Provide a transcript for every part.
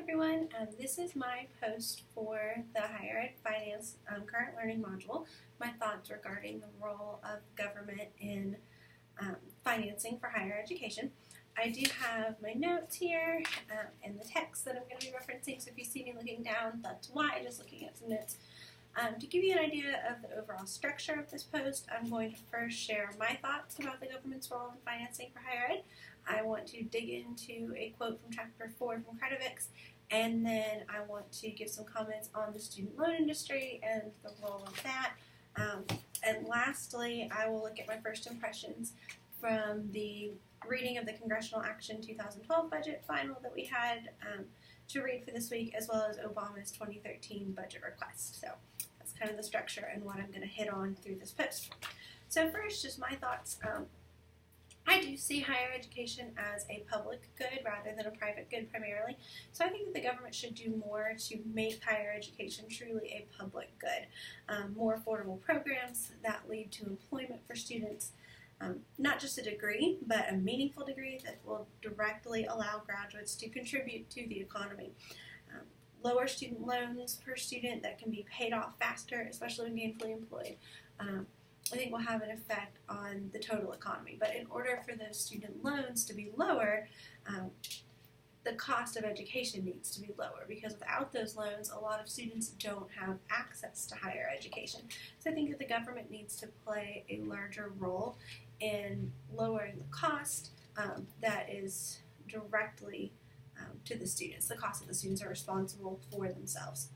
everyone. This is my post for the Higher Ed Finance Current Learning Module, my thoughts regarding the role of government in financing for higher education. I do have my notes here and the text that I'm going to be referencing, so if you see me looking down, that's why, just looking at some notes. To give you an idea of the overall structure of this post, I'm going to first share my thoughts about the government's role in financing for higher ed. I want to dig into a quote from Chapter 4 from Credivix, and then I want to give some comments on the student loan industry and the role of that. And lastly, I will look at my first impressions from the reading of the Congressional Action 2012 budget final that we had to read for this week, as well as Obama's 2013 budget request. So that's kind of the structure and what I'm going to hit on through this post. So first, just my thoughts. I do see higher education as a public good rather than a private good primarily. So I think that the government should do more to make higher education truly a public good. More affordable programs that lead to employment for students. Not just a degree, but a meaningful degree that will directly allow graduates to contribute to the economy. Lower student loans per student that can be paid off faster, especially when gainfully employed, I think will have an effect on the total economy. But in order for those student loans to be lower, the cost of education needs to be lower, because without those loans, a lot of students don't have access to higher education. So I think that the government needs to play a larger role in lowering the cost that is directly to the students. The cost that the students are responsible for themselves.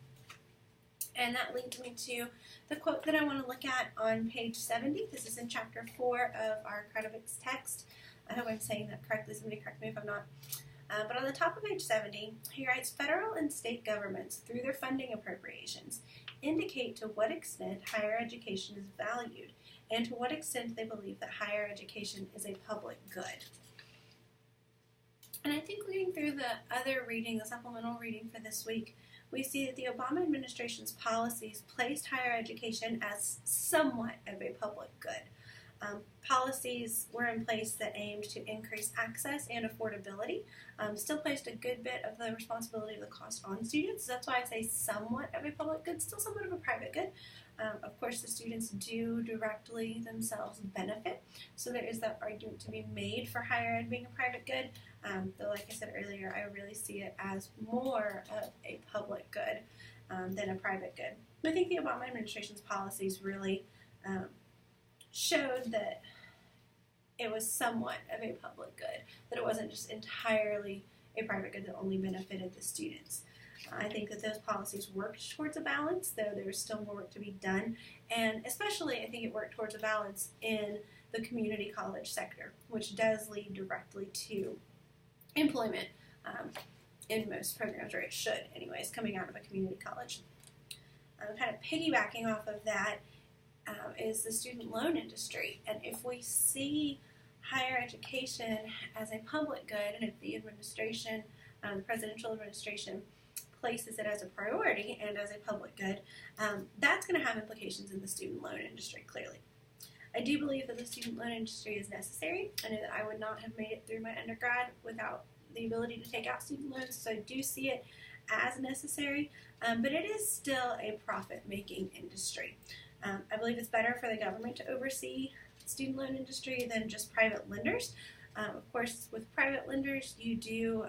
And that leads me to the quote that I want to look at on page 70. This is in Chapter 4 of our Credivix text. I hope I'm saying that correctly. Somebody correct me if I'm not. But on the top of page 70, he writes, federal and state governments, through their funding appropriations, indicate to what extent higher education is valued and to what extent they believe that higher education is a public good. And I think looking through the other reading, the supplemental reading for this week, we see that the Obama administration's policies placed higher education as somewhat of a public good. Policies were in place that aimed to increase access and affordability, still placed a good bit of the responsibility of the cost on students. That's why I say somewhat of a public good, still somewhat of a private good. Of course, the students do directly themselves benefit, so there is that argument to be made for higher ed being a private good, though like I said earlier, I really see it as more of a public good than a private good. But I think the Obama administration's policies really showed that it was somewhat of a public good, that it wasn't just entirely a private good that only benefited the students. I think that those policies worked towards a balance, though there's still more work to be done, and especially I think it worked towards a balance in the community college sector, which does lead directly to employment in most programs, or it should anyways, coming out of a community college. Kind of piggybacking off of that is the student loan industry, and if we see higher education as a public good, and if the administration, the presidential administration, places it as a priority and as a public good, that's going to have implications in the student loan industry, clearly. I do believe that the student loan industry is necessary. I know that I would not have made it through my undergrad without the ability to take out student loans, so I do see it as necessary, but it is still a profit-making industry. I believe it's better for the government to oversee the student loan industry than just private lenders. Of course, with private lenders, you do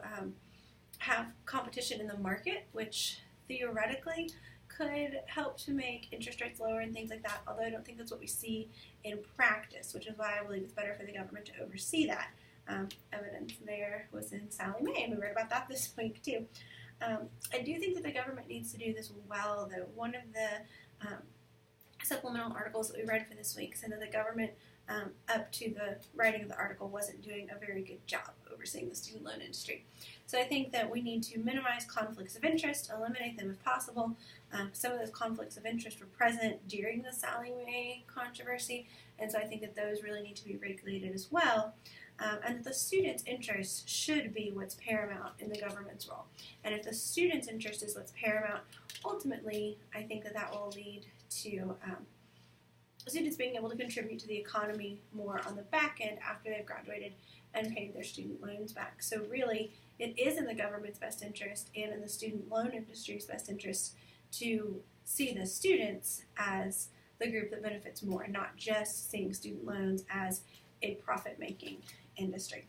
have competition in the market, which theoretically could help to make interest rates lower and things like that, although I don't think that's what we see in practice, which is why I believe it's better for the government to oversee that. Evidence there was in Sally Mae, and we read about that this week too. I do think that the government needs to do this well, though. One of the supplemental articles that we read for this week said that the government, up to the writing of the article, wasn't doing a very good job overseeing the student loan industry. So I think that we need to minimize conflicts of interest, eliminate them if possible. Some of those conflicts of interest were present during the Sally Mae controversy, and so I think that those really need to be regulated as well. And that the student's interest should be what's paramount in the government's role. And if the student's interest is what's paramount, ultimately, I think that that will lead to students being able to contribute to the economy more on the back end after they've graduated and paid their student loans back. So really, it is in the government's best interest and in the student loan industry's best interest to see the students as the group that benefits more, not just seeing student loans as a profit-making industry.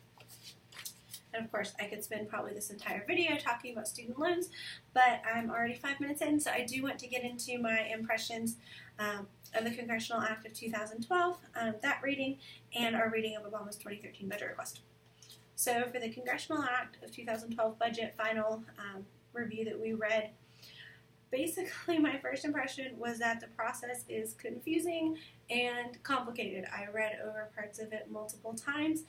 And of course, I could spend probably this entire video talking about student loans, but I'm already 5 minutes in, so I do want to get into my impressions of the Congressional Act of 2012, that reading, and our reading of Obama's 2013 budget request. So for the Congressional Act of 2012 budget final review that we read, basically my first impression was that the process is confusing and complicated. I read over parts of it multiple times,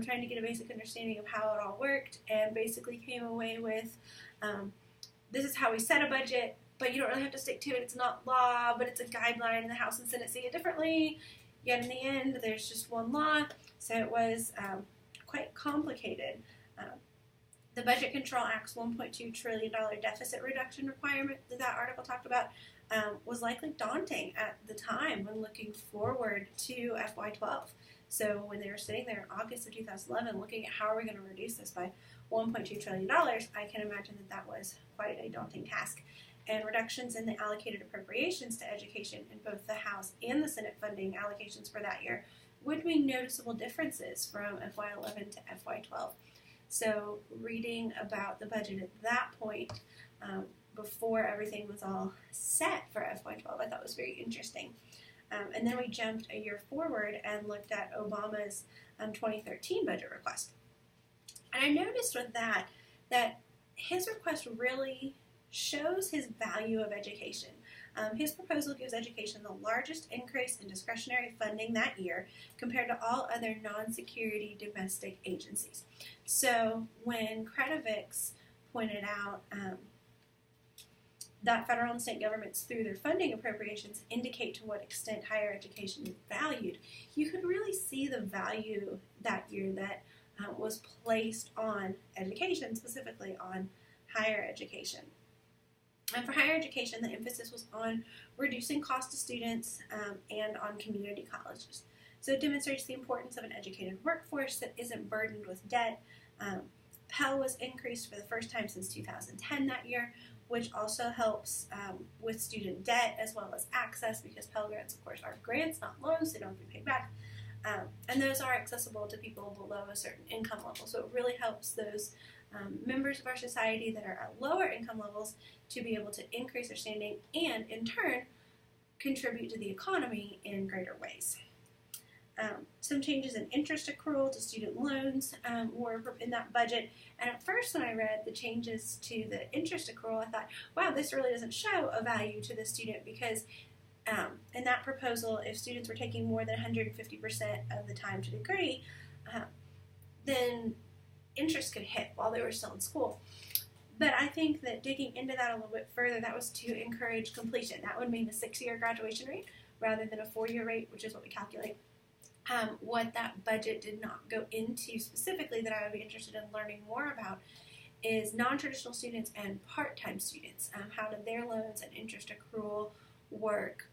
trying to get a basic understanding of how it all worked, and basically came away with, this is how we set a budget, but you don't really have to stick to it. It's not law, but it's a guideline, and the House and Senate see it differently. Yet in the end, there's just one law, so it was quite complicated. The Budget Control Act's $1.2 trillion deficit reduction requirement that article talked about was likely daunting at the time when looking forward to FY12. So when they were sitting there in August of 2011 looking at how are we going to reduce this by $1.2 trillion, I can imagine that that was quite a daunting task. And reductions in the allocated appropriations to education in both the House and the Senate funding allocations for that year would be noticeable differences from FY11 to FY12. So reading about the budget at that point, before everything was all set for FY12, I thought was very interesting. And then we jumped a year forward and looked at Obama's 2013 budget request. And I noticed with that his request really shows his value of education. His proposal gives education the largest increase in discretionary funding that year compared to all other non-security domestic agencies. So when Kredovix pointed out that federal and state governments through their funding appropriations indicate to what extent higher education is valued, you could really see the value that year that was placed on education, specifically on higher education. And for higher education, the emphasis was on reducing costs to students and on community colleges. So it demonstrates the importance of an educated workforce that isn't burdened with debt. Pell was increased for the first time since 2010 that year, which also helps with student debt as well as access, because Pell Grants, of course, are grants, not loans. They don't have to be paid back. And those are accessible to people below a certain income level. So it really helps those members of our society that are at lower income levels to be able to increase their standing and, in turn, contribute to the economy in greater ways. Some changes in interest accrual to student loans were in that budget. And at first when I read the changes to the interest accrual, I thought, wow, this really doesn't show a value to the student, because in that proposal, if students were taking more than 150% of the time to degree, then interest could hit while they were still in school. But I think that digging into that a little bit further, that was to encourage completion. That would mean a 6-year graduation rate rather than a 4-year rate, which is what we calculate. What that budget did not go into specifically that I would be interested in learning more about is non-traditional students and part-time students. How did their loans and interest accrual work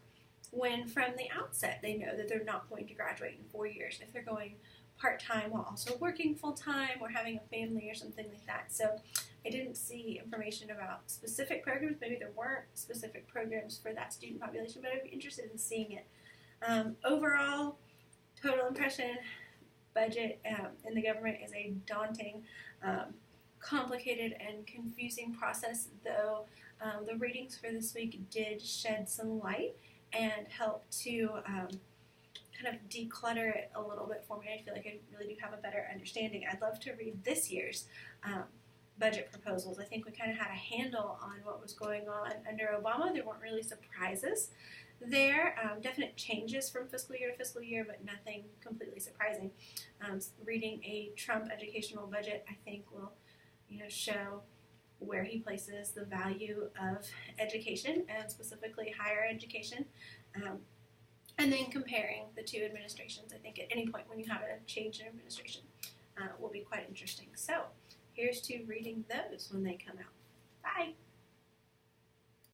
when from the outset they know that they're not going to graduate in 4 years, if they're going part-time while also working full-time or having a family or something like that. So I didn't see information about specific programs. Maybe there weren't specific programs for that student population, but I'd be interested in seeing it. Overall, total impression, budget in the government is a daunting, complicated, and confusing process, though the readings for this week did shed some light and help to kind of declutter it a little bit for me. I feel like I really do have a better understanding. I'd love to read this year's budget proposals. I think we kind of had a handle on what was going on under Obama. There weren't really surprises there. Definite changes from fiscal year to fiscal year, but nothing completely surprising. Reading a Trump educational budget, I think, will show where he places the value of education, and specifically higher education. And then comparing the two administrations, I think at any point when you have a change in administration will be quite interesting. So here's to reading those when they come out. Bye!